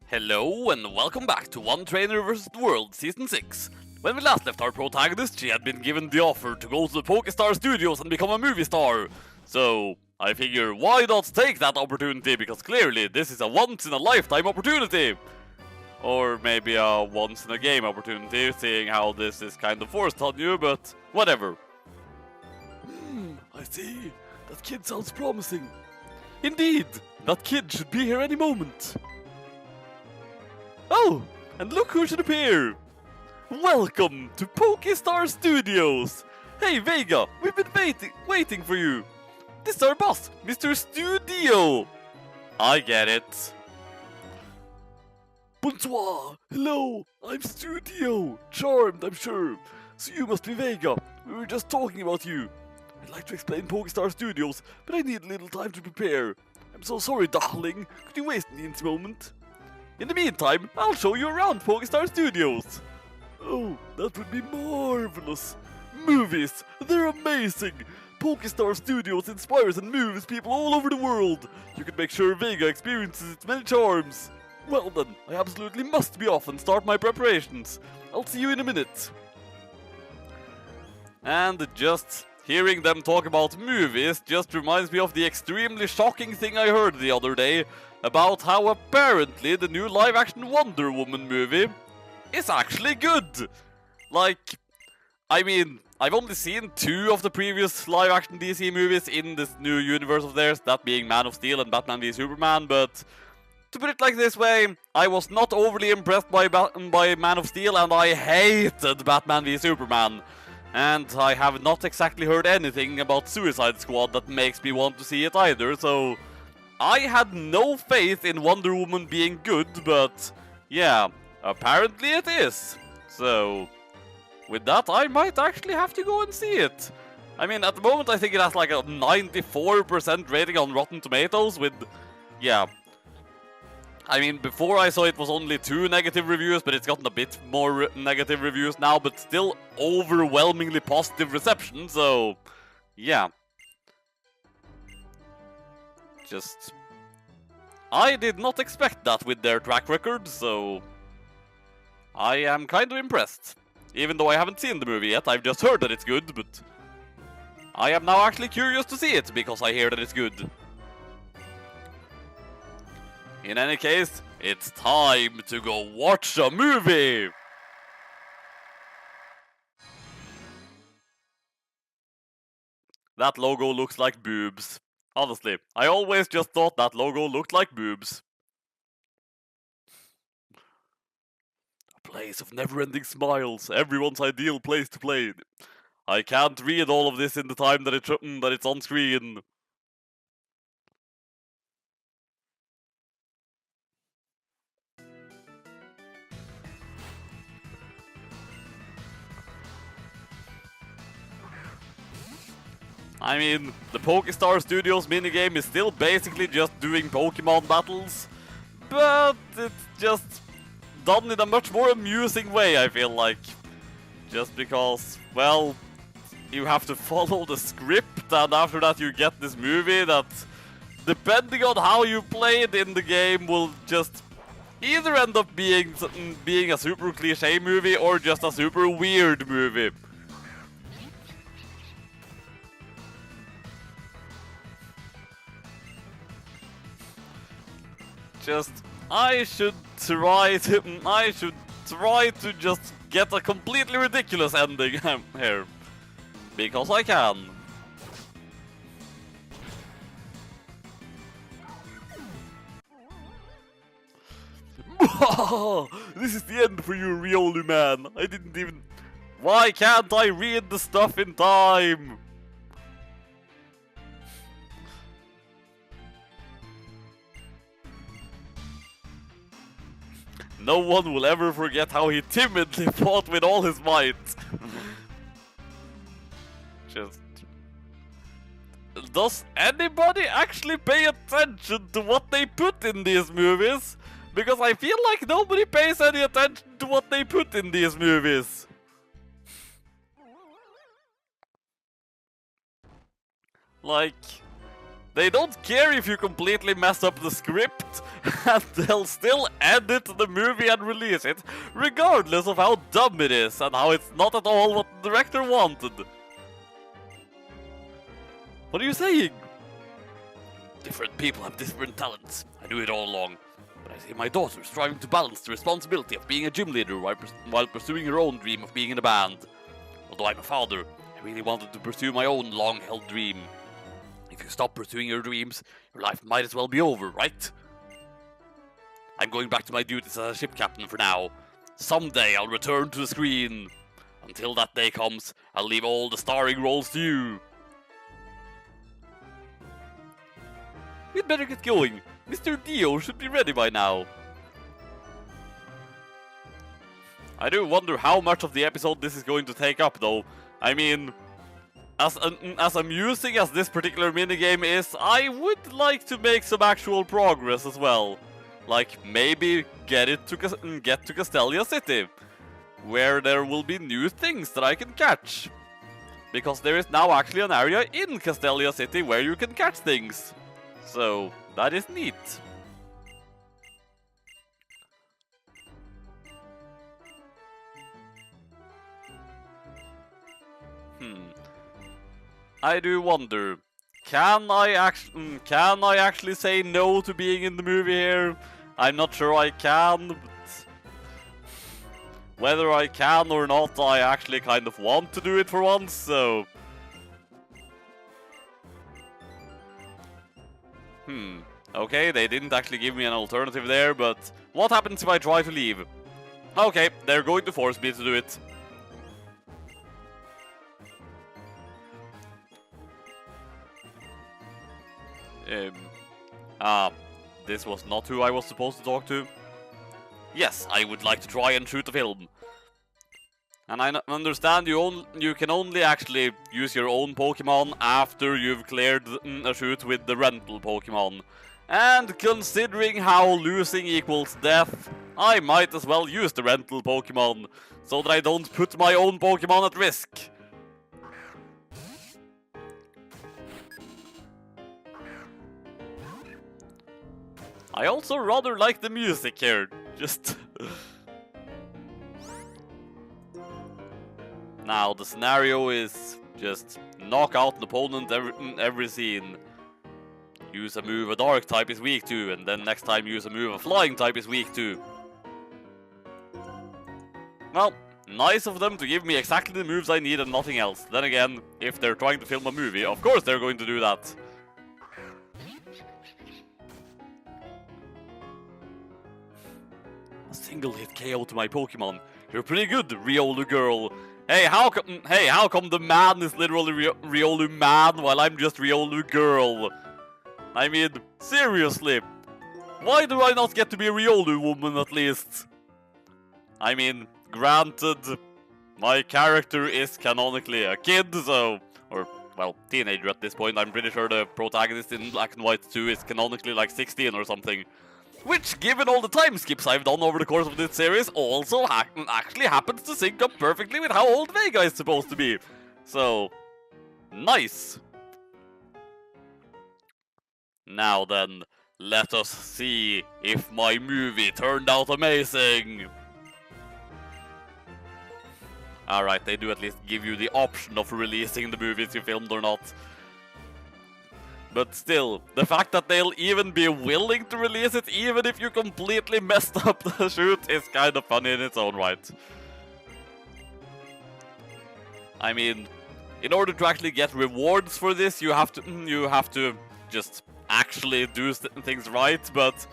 Hello and welcome back to One Trainer vs. the World Season 6. When we last left our protagonist, she had been given the offer to go to the Pokestar Studios and become a movie star. So, I figure why not take that opportunity, because clearly this is a once-in-a-lifetime opportunity. Or maybe a once-in-a-game opportunity, seeing how this is kind of forced on you, but whatever. I see. That kid sounds promising. Indeed, that kid should be here any moment. Oh, and look who should appear! Welcome to Pokestar Studios! Hey Vega, we've been waiting for you! This is our boss, Mr. Studio! I get it. Bonsoir! Hello, I'm Studio! Charmed, I'm sure. So you must be Vega. We were just talking about you. I'd like to explain Pokestar Studios, but I need a little time to prepare. I'm so sorry, darling. Could you waste me a moment? In the meantime, I'll show you around Pokestar Studios. Oh, that would be marvelous. Movies, they're amazing. Pokestar Studios inspires and moves people all over the world. You can make sure Vega experiences its many charms. Well then, I absolutely must be off and start my preparations. I'll see you in a minute. And just hearing them talk about movies just reminds me of the extremely shocking thing I heard the other day about how apparently the new live-action Wonder Woman movie is actually good. Like, I mean, I've only seen 2 of the previous live-action DC movies in this new universe of theirs, that being Man of Steel and Batman v Superman, but to put it like this way, I was not overly impressed by Man of Steel, and I hated Batman v Superman. And I have not exactly heard anything about Suicide Squad that makes me want to see it either, so I had no faith in Wonder Woman being good, but yeah, apparently it is. So, with that, I might actually have to go and see it. I mean, at the moment I think it has like a 94% rating on Rotten Tomatoes with, yeah. I mean, before I saw it was only 2 negative reviews, but it's gotten a bit more negative reviews now, but still overwhelmingly positive reception, so yeah. Just, I did not expect that with their track record, so I am kind of impressed. Even though I haven't seen the movie yet, I've just heard that it's good, but I am now actually curious to see it, because I hear that it's good. In any case, it's time to go watch a movie! That logo looks like boobs. Honestly, I always just thought that logo looked like boobs. A place of never-ending smiles, everyone's ideal place to play. I can't read all of this in the time that it's on screen. I mean, the Pokestar Studios minigame is still basically just doing Pokemon battles, but it's just done in a much more amusing way, I feel like. Just because, well, you have to follow the script, and after that you get this movie that, depending on how you play it in the game, will just either end up being a super cliche movie or just a super weird movie. Just, I should try to just get a completely ridiculous ending here. Because I can. This is the end for you, Riolu man. I didn't even... Why can't I read the stuff in time? No one will ever forget how he timidly fought with all his might. Just... Does anybody actually pay attention to what they put in these movies? Because I feel like nobody pays any attention to what they put in these movies. Like, They don't care if you completely mess up the script, and they'll still edit the movie and release it, regardless of how dumb it is and how it's not at all what the director wanted. What are you saying? Different people have different talents. I knew it all along. But I see my daughter striving to balance the responsibility of being a gym leader while pursuing her own dream of being in a band. Although I'm a father, I really wanted to pursue my own long-held dream. If you stop pursuing your dreams, your life might as well be over, right? I'm going back to my duties as a ship captain for now. Someday I'll return to the screen. Until that day comes, I'll leave all the starring roles to you. We'd better get going. Mr. Dio should be ready by now. I do wonder how much of the episode this is going to take up, though. I mean, as amusing as this particular minigame is, I would like to make some actual progress as well. Like, maybe get to Castelia City, where there will be new things that I can catch. Because there is now actually an area in Castelia City where you can catch things. So, that is neat. I do wonder, can I actually say no to being in the movie here? I'm not sure I can, but whether I can or not, I actually kind of want to do it for once, so... Okay, they didn't actually give me an alternative there, but what happens if I try to leave? Okay, they're going to force me to do it. This was not who I was supposed to talk to. Yes, I would like to try and shoot a film. And I understand you can only actually use your own Pokémon after you've cleared a shoot with the rental Pokémon. And considering how losing equals death, I might as well use the rental Pokémon, so that I don't put my own Pokémon at risk. I also rather like the music here, just... Now, the scenario is just knock out an opponent every scene. Use a move a dark type is weak to, and then next time use a move a flying type is weak to. Well, nice of them to give me exactly the moves I need and nothing else. Then again, if they're trying to film a movie, of course they're going to do that. A single hit KO to my Pokemon. You're pretty good, Riolu girl. Hey, how come the man is literally Riolu man while I'm just Riolu girl? I mean, seriously, why do I not get to be a Riolu woman at least? I mean, granted, my character is canonically a kid, so... Or, well, teenager at this point. I'm pretty sure the protagonist in Black and White 2 is canonically like 16 or something. Which, given all the time skips I've done over the course of this series, also actually happens to sync up perfectly with how old Vega is supposed to be. So, nice. Now then, let us see if my movie turned out amazing. Alright, they do at least give you the option of releasing the movies you filmed or not. But still, the fact that they'll even be willing to release it even if you completely messed up the shoot is kind of funny in its own right. I mean, in order to actually get rewards for this, you have to just actually do things right, but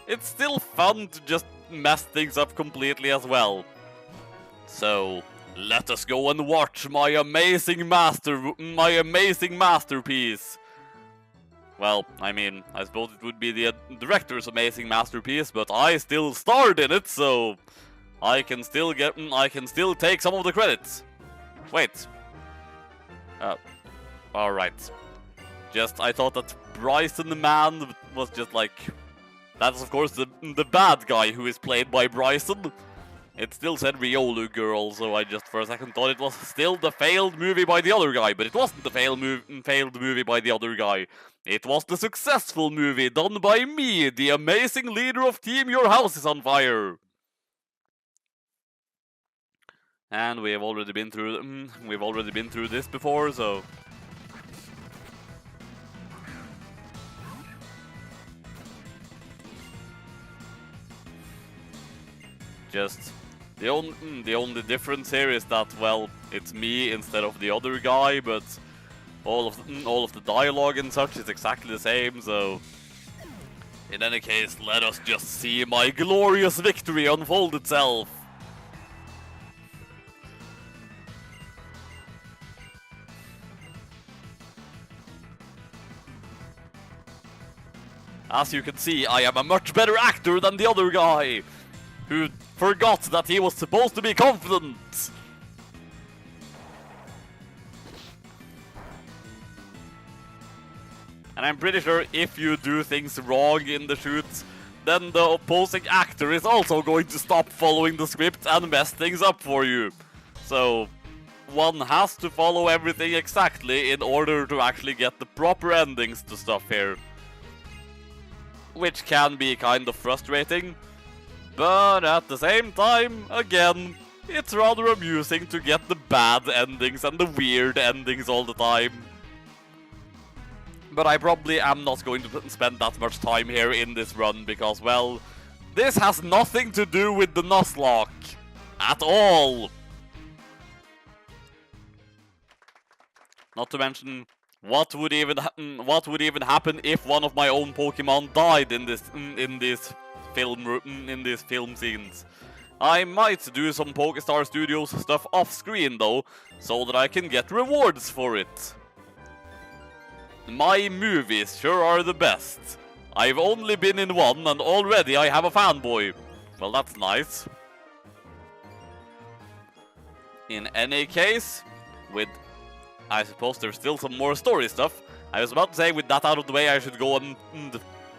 it's still fun to just mess things up completely as well. So, let us go and watch my amazing masterpiece. Well, I mean, I suppose it would be the director's amazing masterpiece, but I still starred in it, so I can still take some of the credits. Wait. Alright. I thought that Bryson the man was just like... That's of course the bad guy who is played by Bryson. It still said Riolu girl, so I just for a second thought it was still the failed movie by the other guy, but it wasn't the failed movie by the other guy. It was the successful movie done by me, the amazing leader of Team Your House is on Fire. And we've already been through this before, so just the only difference here is that, well, it's me instead of the other guy, but all of the dialogue and such is exactly the same, so in any case, let us just see my glorious victory unfold itself. As you can see, I am a much better actor than the other guy, who forgot that he was supposed to be confident. And I'm pretty sure if you do things wrong in the shoot, then the opposing actor is also going to stop following the script and mess things up for you. So one has to follow everything exactly in order to actually get the proper endings to stuff here. Which can be kind of frustrating, but at the same time, again, it's rather amusing to get the bad endings and the weird endings all the time. But I probably am not going to spend that much time here in this run because, well, this has nothing to do with the Nuzlocke at all. Not to mention, what would even happen if one of my own Pokemon died in these film scenes? I might do some Pokestar Studios stuff off screen though, so that I can get rewards for it. My movies sure are the best. I've only been in one and already I have a fanboy. Well, that's nice. In any case, I suppose there's still some more story stuff. I was about to say, with that out of the way, I should go and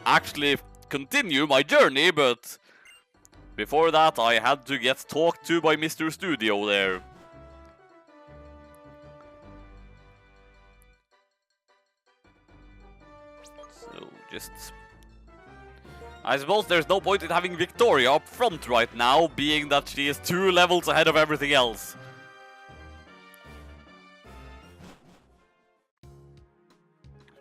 actually continue my journey, but before that I had to get talked to by Mr. Studio there. So just... I suppose there's no point in having Victoria up front right now, being that she is 2 levels ahead of everything else.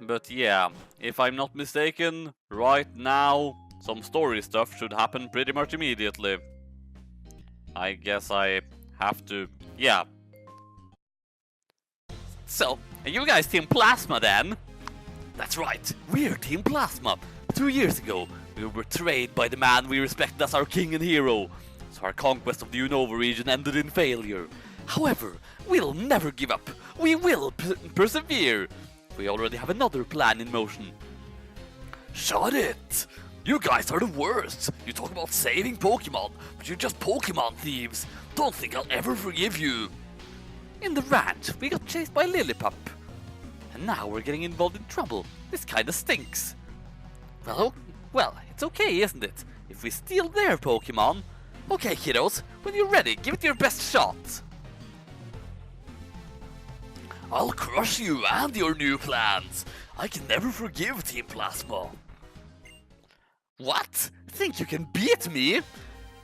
But yeah, if I'm not mistaken, right now, some story stuff should happen pretty much immediately. I guess I have to... yeah. So, are you guys Team Plasma then? That's right, we're Team Plasma. 2 years ago, we were betrayed by the man we respected as our king and hero. So our conquest of the Unova region ended in failure. However, we'll never give up. We will persevere. We already have another plan in motion. Shut it! You guys are the worst! You talk about saving Pokemon, but you're just Pokemon thieves. Don't think I'll ever forgive you. In the ranch, we got chased by Lillipup. And now we're getting involved in trouble. This kinda stinks. Well, it's okay, isn't it? If we steal their Pokemon. Okay, kiddos, when you're ready, give it your best shot. I'll crush you and your new plans. I can never forgive Team Plasma. What? Think you can beat me?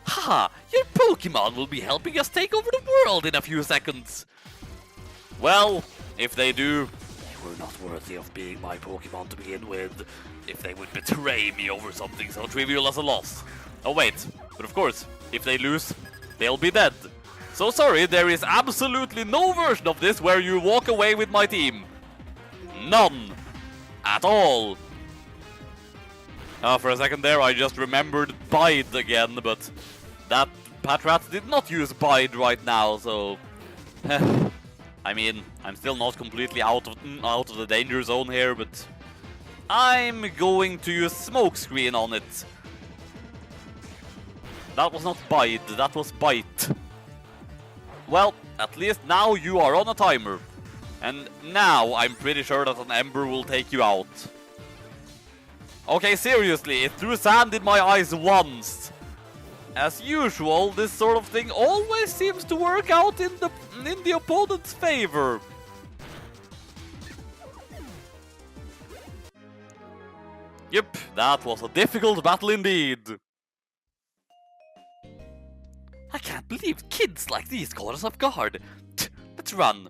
Haha, your Pokemon will be helping us take over the world in a few seconds. Well, if they do, they were not worthy of being my Pokemon to begin with. If they would betray me over something so trivial as a loss. Oh wait, but of course, if they lose, they'll be dead. So sorry, there is absolutely no version of this where you walk away with my team. None. At all. For a second there, I just remembered Bide again, but that Patrat did not use Bide right now, so... I mean, I'm still not completely out of the danger zone here, but... I'm going to use Smokescreen on it. That was not Bide, that was Bite. Well, at least now you are on a timer. And now I'm pretty sure that an Ember will take you out. Okay, seriously, it threw sand in my eyes once. As usual, this sort of thing always seems to work out in the opponent's favor. Yep, that was a difficult battle indeed. I can't believe kids like these caught us off guard. Let's run.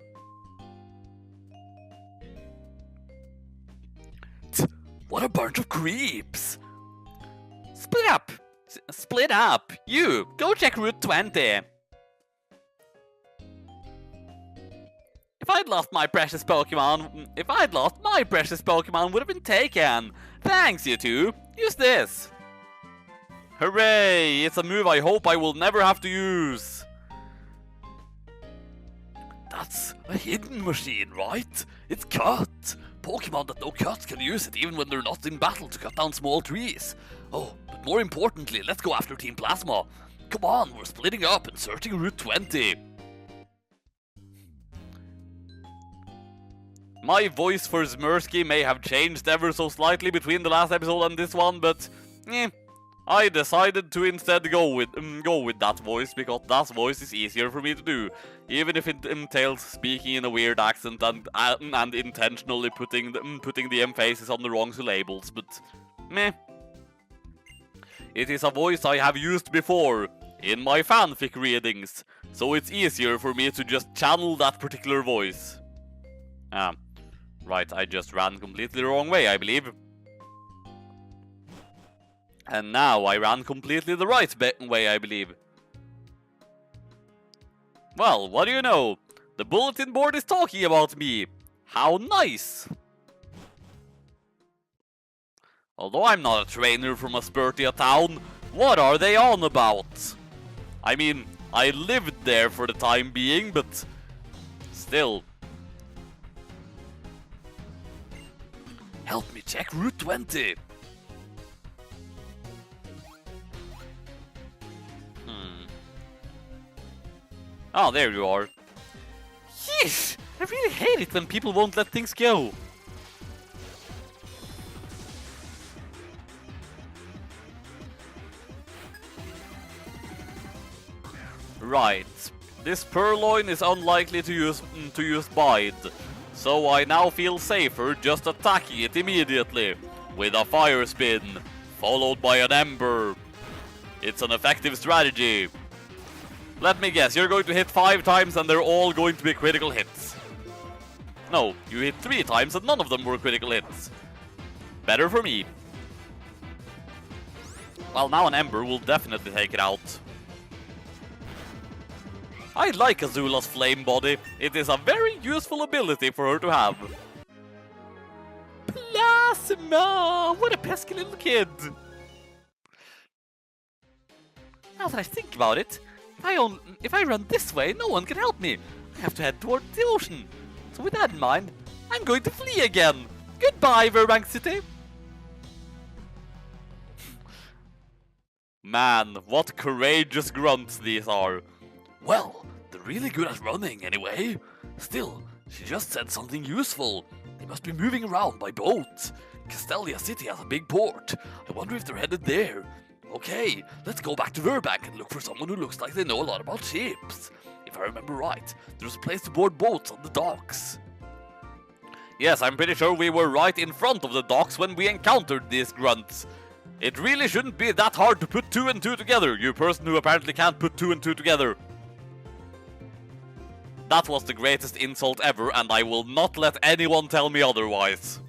What a bunch of creeps! Split up! Split up! You, go check Route 20. If I'd lost my precious Pokemon would have been taken. Thanks, you two. Use this. Hooray! It's a move I hope I will never have to use. That's a hidden machine, right? It's cut. Pokemon that know cut can use it even when they're not in battle to cut down small trees. Oh, but more importantly, let's go after Team Plasma. Come on, we're splitting up and searching Route 20. My voice for Zmersky may have changed ever so slightly between the last episode and this one, but I decided to instead go with that voice because that voice is easier for me to do, even if it entails speaking in a weird accent and intentionally putting the emphasis on the wrong syllables. But meh, it is a voice I have used before in my fanfic readings, so it's easier for me to just channel that particular voice. Right, I just ran completely the wrong way, I believe. And now I ran completely the right way, I believe. Well, what do you know? The bulletin board is talking about me. How nice! Although I'm not a trainer from a Spurtia town, what are they on about? I mean, I lived there for the time being, but still. Help me check Route 20. Oh, there you are. Yeesh! I really hate it when people won't let things go. Right. This Purloin is unlikely to use Bide, so I now feel safer just attacking it immediately with a Fire Spin, followed by an Ember. It's an effective strategy. Let me guess, you're going to hit 5 times and they're all going to be critical hits. No, you hit 3 times and none of them were critical hits. Better for me. Well, now an Ember will definitely take it out. I like Azula's Flame Body. It is a very useful ability for her to have. Plasma! What a pesky little kid! Now that I think about it, if I run this way, no one can help me. I have to head toward the ocean. So with that in mind, I'm going to flee again. Goodbye, Verbank City. Man, what courageous grunts these are. Well, they're really good at running anyway. Still, she just said something useful. They must be moving around by boat. Castelia City has a big port. I wonder if they're headed there. Okay, let's go back to Verbank and look for someone who looks like they know a lot about ships. If I remember right, there's a place to board boats on the docks. Yes, I'm pretty sure we were right in front of the docks when we encountered these grunts. It really shouldn't be that hard to put 2 and 2 together, you person who apparently can't put 2 and 2 together. That was the greatest insult ever, and I will not let anyone tell me otherwise.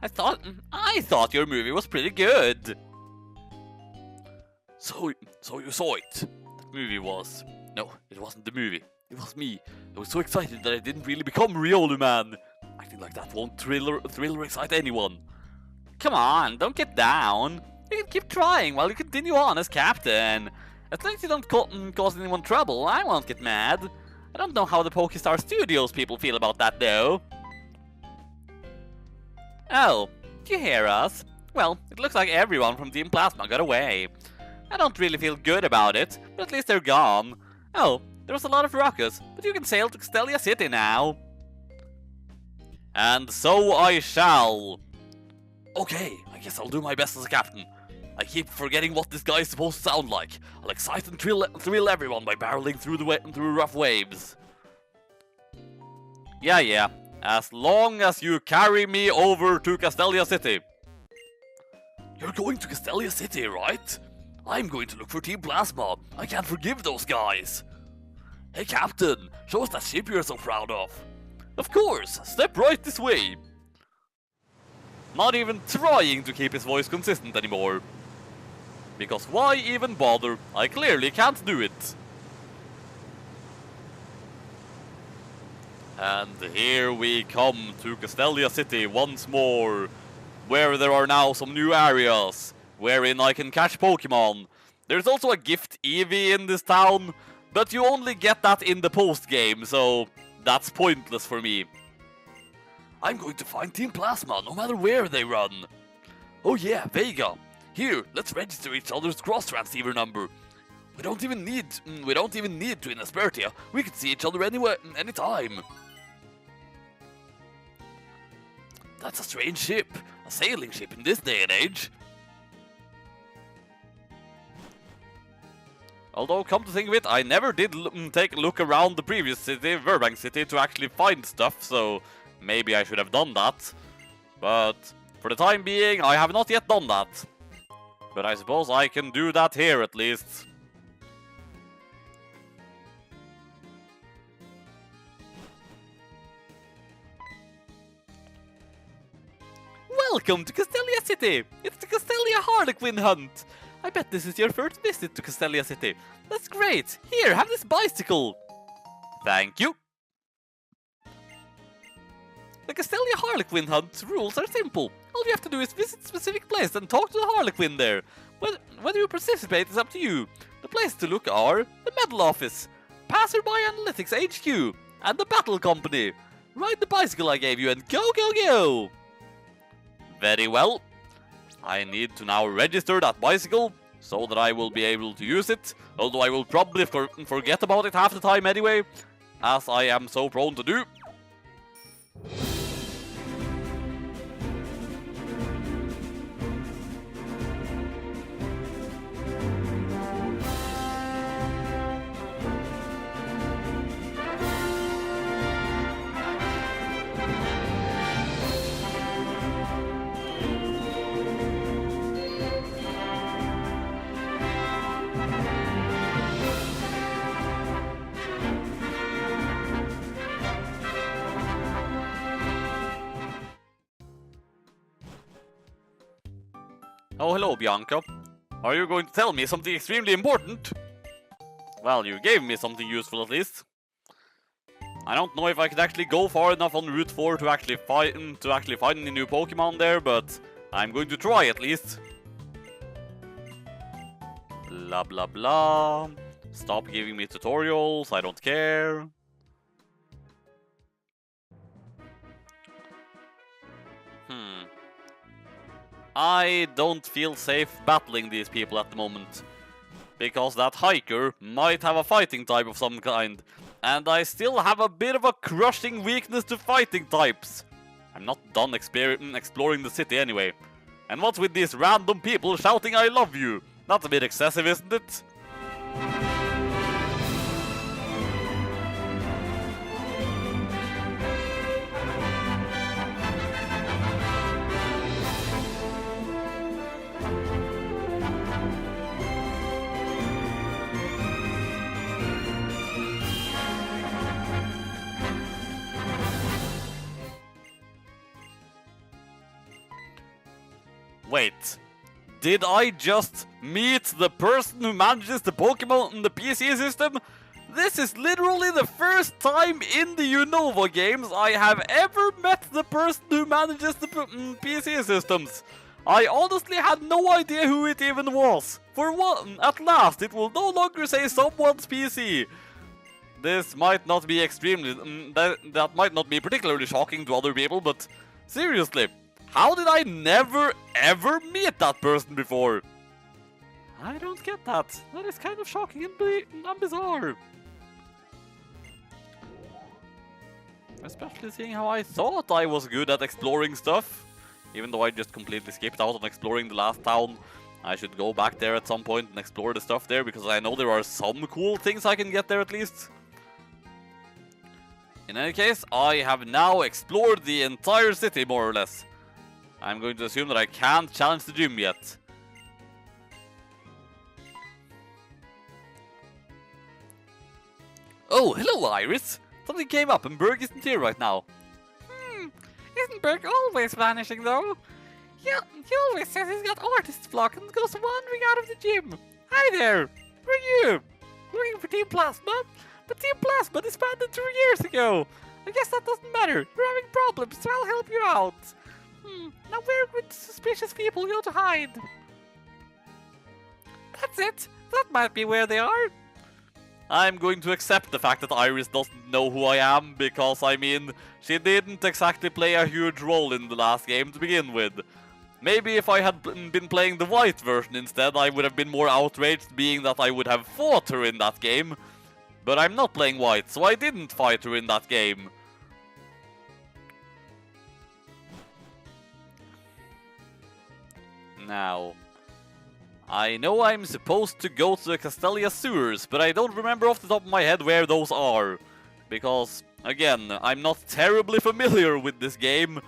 I thought your movie was pretty good. So you saw it. That movie was... No, it wasn't the movie. It was me. I was so excited that I didn't really become Riolu Man. Acting like that won't thrill or excite anyone. Come on, don't get down. You can keep trying while you continue on as captain. As long as you don't cause anyone trouble, I won't get mad. I don't know how the Pokestar Studios people feel about that though. Oh, do you hear us? Well, it looks like everyone from Team Plasma got away. I don't really feel good about it, but at least they're gone. Oh, there was a lot of ruckus, but you can sail to Castelia City now. And so I shall. Okay, I guess I'll do my best as a captain. I keep forgetting what this guy is supposed to sound like. I'll excite and thrill everyone by barreling through rough waves. Yeah. As long as you carry me over to Castelia City. You're going to Castelia City, right? I'm going to look for Team Plasma. I can't forgive those guys. Hey, Captain, show us that ship you're so proud of. Of course, step right this way. Not even trying to keep his voice consistent anymore. Because why even bother? I clearly can't do it. And here we come to Castelia City once more, where there are now some new areas, wherein I can catch Pokémon. There's also a gift Eevee in this town, but you only get that in the post-game, so that's pointless for me. I'm going to find Team Plasma, no matter where they run. Oh yeah, Vega. Here, let's register each other's cross-transceiver number. We don't even need to in Aspertia. We can see each other anywhere, anytime. That's a strange ship. A sailing ship in this day and age. Although, come to think of it, I never did take a look around the previous city, Verbank City, to actually find stuff, so maybe I should have done that. But for the time being, I have not yet done that. But I suppose I can do that here at least. Welcome to Castelia City! It's the Castelia Harlequin Hunt! I bet this is your first visit to Castelia City. That's great! Here, have this bicycle! Thank you! The Castelia Harlequin Hunt rules are simple. All you have to do is visit a specific place and talk to the Harlequin there. Whether you participate is up to you. The places to look are the Medal Office, Passerby Analytics HQ, and the Battle Company. Ride the bicycle I gave you and go, go, go! Very well. I need to now register that bicycle so that I will be able to use it, although I will probably forget about it half the time anyway, as I am so prone to do. Oh, hello, Bianca. Are you going to tell me something extremely important? Well, you gave me something useful at least. I don't know if I could actually go far enough on Route 4 to actually find any new Pokemon there, but I'm going to try at least. Blah blah blah. Stop giving me tutorials, I don't care. I don't feel safe battling these people at the moment, because that hiker might have a fighting type of some kind, and I still have a bit of a crushing weakness to fighting types. I'm not done exploring the city anyway. And what's with these random people shouting I love you? That's a bit excessive, isn't it? Wait, did I just meet the person who manages the Pokemon in the PC system? This is literally the first time in the Unova games I have ever met the person who manages the PC systems. I honestly had no idea who it even was. For one, at last it will no longer say someone's PC. This might not be that might not be particularly shocking to other people, but seriously. How did I never ever meet that person before? I don't get that. That is kind of shocking and bizarre. Especially seeing how I thought I was good at exploring stuff. Even though I just completely skipped out on exploring the last town. I should go back there at some point and explore the stuff there, because I know there are some cool things I can get there at least. In any case, I have now explored the entire city, more or less. I'm going to assume that I can't challenge the gym yet. Oh, hello, Iris! Something came up and Berg isn't here right now. Isn't Berg always vanishing, though? Yeah, he always says he's got artist block and goes wandering out of the gym. Hi there! Who are you? Looking for Team Plasma? But Team Plasma disbanded 2 years ago! I guess that doesn't matter. You're having problems, so I'll help you out. Now where would suspicious people go to hide? That's it. That might be where they are. I'm going to accept the fact that Iris doesn't know who I am, because, I mean, she didn't exactly play a huge role in the last game to begin with. Maybe if I had been playing the white version instead, I would have been more outraged, being that I would have fought her in that game. But I'm not playing white, so I didn't fight her in that game. Now, I know I'm supposed to go to the Castelia sewers, but I don't remember off the top of my head where those are. Because, again, I'm not terribly familiar with this game,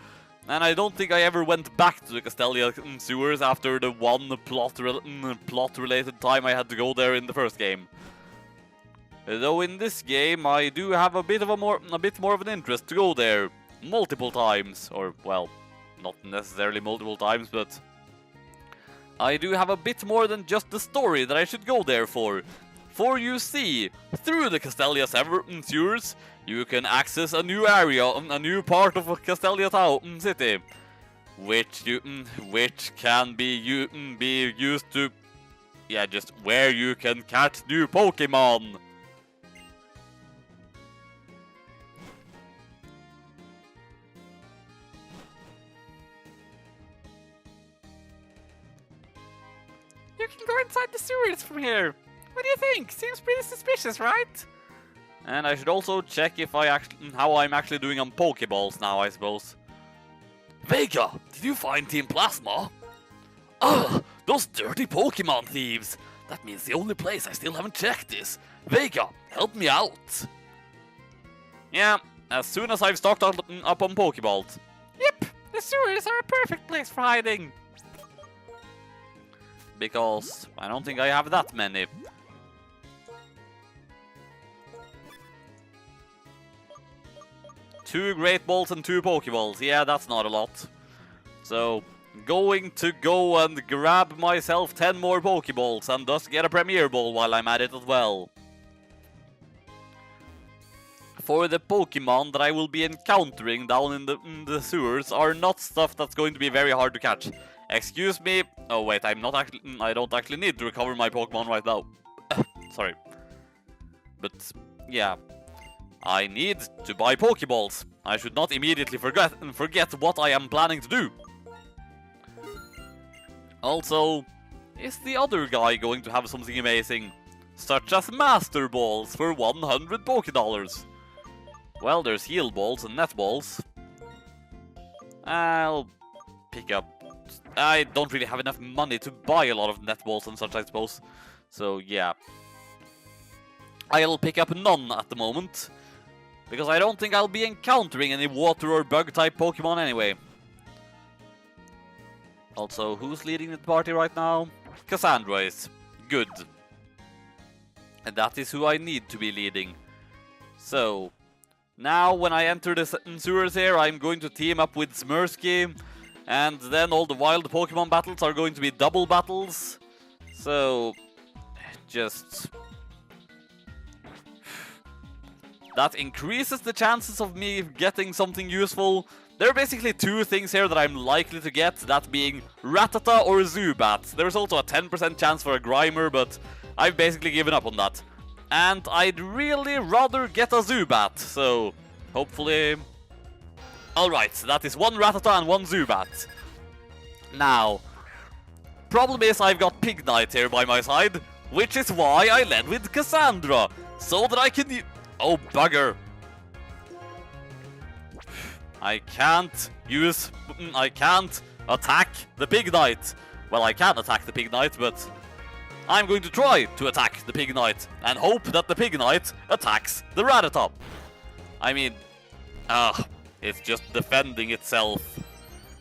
and I don't think I ever went back to the Castelia sewers after the one plot-related time I had to go there in the first game. Though in this game, I do have a bit more of an interest to go there multiple times, or, well, not necessarily multiple times, but I do have a bit more than just the story that I should go there for. For you see, through the Castelia sewers, you can access a new area, a new part of Castelia City, which can be used to, yeah, just where you can catch new Pokémon. You can go inside the sewers from here. What do you think? Seems pretty suspicious, right? And I should also check if how I'm actually doing on Pokeballs now, I suppose. Vega, did you find Team Plasma? Ugh, those dirty Pokemon thieves. That means the only place I still haven't checked is. Vega, help me out. Yeah, as soon as I've stocked up on Pokeballs. Yep, the sewers are a perfect place for hiding. Because I don't think I have that many. Two Great Balls and 2 Pokeballs. Yeah, that's not a lot. So, going to go and grab myself 10 more Pokeballs and thus get a Premier Ball while I'm at it as well. For the Pokemon that I will be encountering down in the sewers are not stuff that's going to be very hard to catch. Excuse me. Oh wait, I don't actually need to recover my Pokemon right now. Sorry. But yeah, I need to buy Pokeballs. I should not immediately forget what I am planning to do. Also, is the other guy going to have something amazing, such as Master Balls for 100 Pokédollars? Well, there's Heal Balls and Net Balls. I'll pick up. I don't really have enough money to buy a lot of Net Balls and such, I suppose. So, yeah. I'll pick up none at the moment, because I don't think I'll be encountering any water or bug-type Pokemon anyway. Also, who's leading the party right now? Cassandra is. Good. And that is who I need to be leading. So, now when I enter the sewers here, I'm going to team up with Smirsky. And then all the wild Pokemon battles are going to be double battles. So, just... that increases the chances of me getting something useful. There are basically 2 things here that I'm likely to get, that being Rattata or Zubat. There's also a 10% chance for a Grimer, but I've basically given up on that. And I'd really rather get a Zubat, so hopefully... Alright, so that is 1 Rattata and 1 Zubat. Now, problem is I've got Pignite here by my side, which is why I led with Cassandra, so that I can... Oh, bugger. I can't attack the Pignite. Well, I can attack the Pignite, but I'm going to try to attack the Pignite and hope that the Pignite attacks the Rattata. I mean, Ah, it's just defending itself.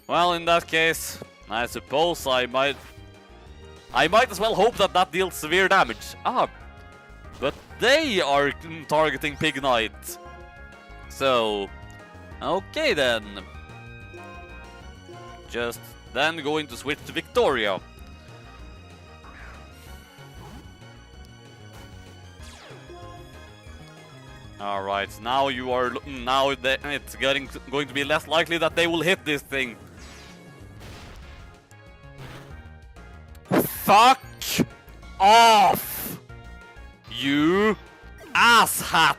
Well, in that case, I suppose I might as well hope that that deals severe damage. Ah, but they are targeting Pig Knight. So, okay then. Just then going to switch to Victoria. Alright, now you are now it's going to be less likely that they will hit this thing. Fuck off, you asshat!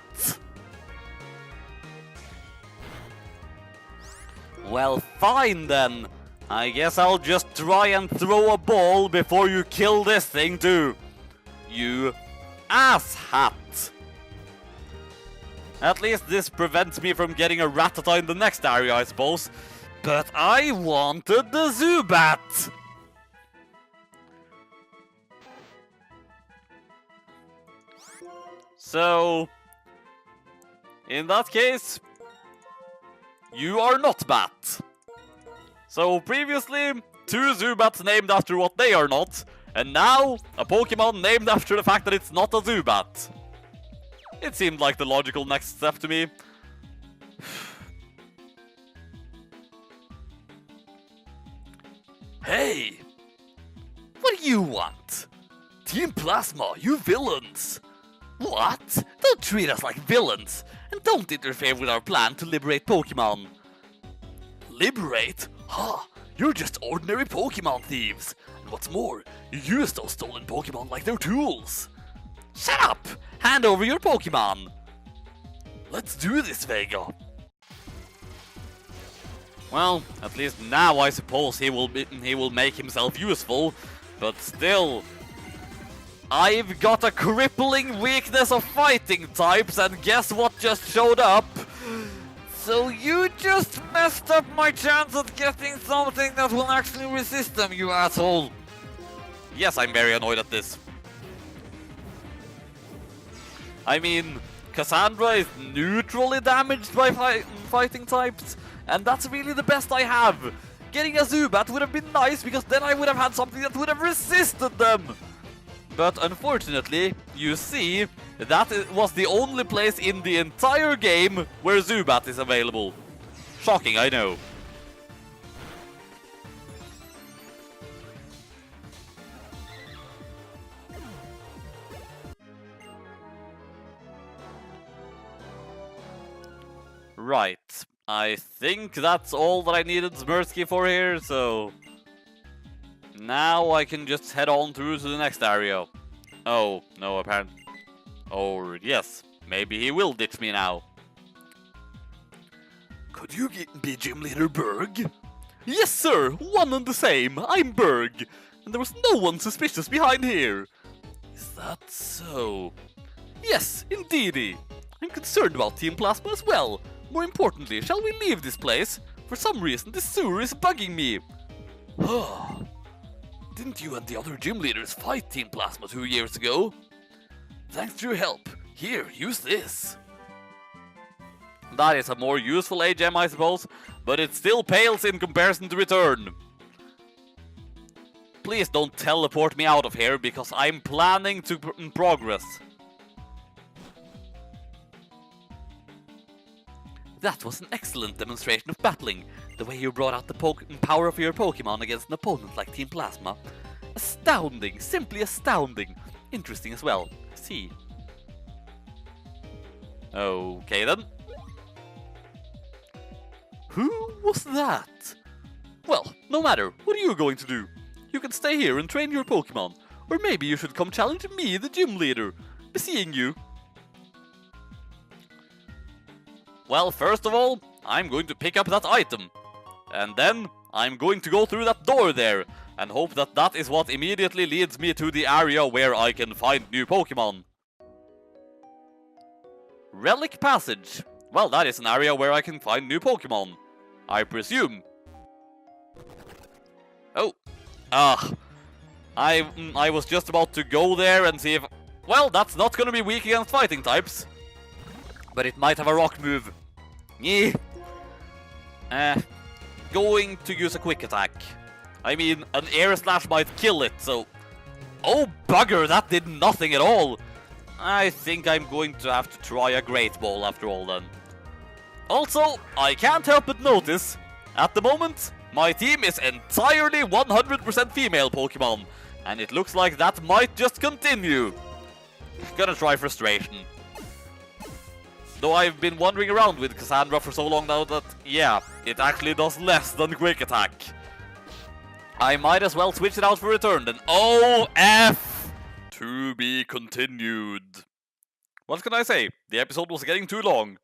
Well, fine then. I guess I'll just try and throw a ball before you kill this thing too. You asshat! At least this prevents me from getting a Rattata in the next area, I suppose. But I wanted the Zubat! So, in that case, you are not Bat. So previously, 2 Zubats named after what they are not, and now a Pokemon named after the fact that it's not a Zubat. It seemed like the logical next step to me. Hey! What do you want? Team Plasma, you villains! What? Don't treat us like villains! And don't interfere with our plan to liberate Pokemon! Liberate? Huh, you're just ordinary Pokemon thieves! And what's more, you use those stolen Pokemon like they're tools! Shut up! Hand over your Pokemon! Let's do this, Vega! Well, at least now I suppose he will make himself useful, but still, I've got a crippling weakness of fighting types, and guess what just showed up? So you just messed up my chance at getting something that will actually resist them, you asshole! Yes, I'm very annoyed at this. I mean, Cassandra is neutrally damaged by fighting types, and that's really the best I have. Getting a Zubat would have been nice, because then I would have had something that would have resisted them. But unfortunately, you see, that was the only place in the entire game where Zubat is available. Shocking, I know. Right, I think that's all that I needed Smirsky for here, so... Now I can just head on through to the next area. Oh, no, apparently... Or, yes, maybe he will ditch me now. Could you be Gym Leader Berg? Yes, sir, one and the same, I'm Berg. And there was no one suspicious behind here. Is that so? Yes, indeedy. I'm concerned about Team Plasma as well. More importantly, shall we leave this place? For some reason, this sewer is bugging me. Didn't you and the other gym leaders fight Team Plasma 2 years ago? Thanks to your help. Here, use this. That is a more useful A-gem, I suppose, but it still pales in comparison to Return. Please don't teleport me out of here, because I'm planning to progress. That was an excellent demonstration of battling, the way you brought out the power of your Pokemon against an opponent like Team Plasma. Astounding, simply astounding. Interesting as well. See. Okay then. Who was that? Well, no matter, what are you going to do? You can stay here and train your Pokemon, or maybe you should come challenge me, the gym leader. Be seeing you. Well, first of all, I'm going to pick up that item. And then, I'm going to go through that door there, and hope that that is what immediately leads me to the area where I can find new Pokemon. Relic Passage. Well, that is an area where I can find new Pokemon. I presume. Oh. I was just about to go there and see if... Well, that's not gonna be weak against fighting types. But it might have a rock move. Yeah, Going to use a quick attack. I mean, an air slash might kill it, so... Oh bugger, that did nothing at all! I think I'm going to have to try a Great Ball after all then. Also, I can't help but notice, at the moment, my team is entirely 100% female Pokemon, and it looks like that might just continue. Gonna try Frustration. Though I've been wandering around with Cassandra for so long now that, yeah, it actually does less than Quick Attack. I might as well switch it out for Return then. OF! To be continued. What can I say? The episode was getting too long.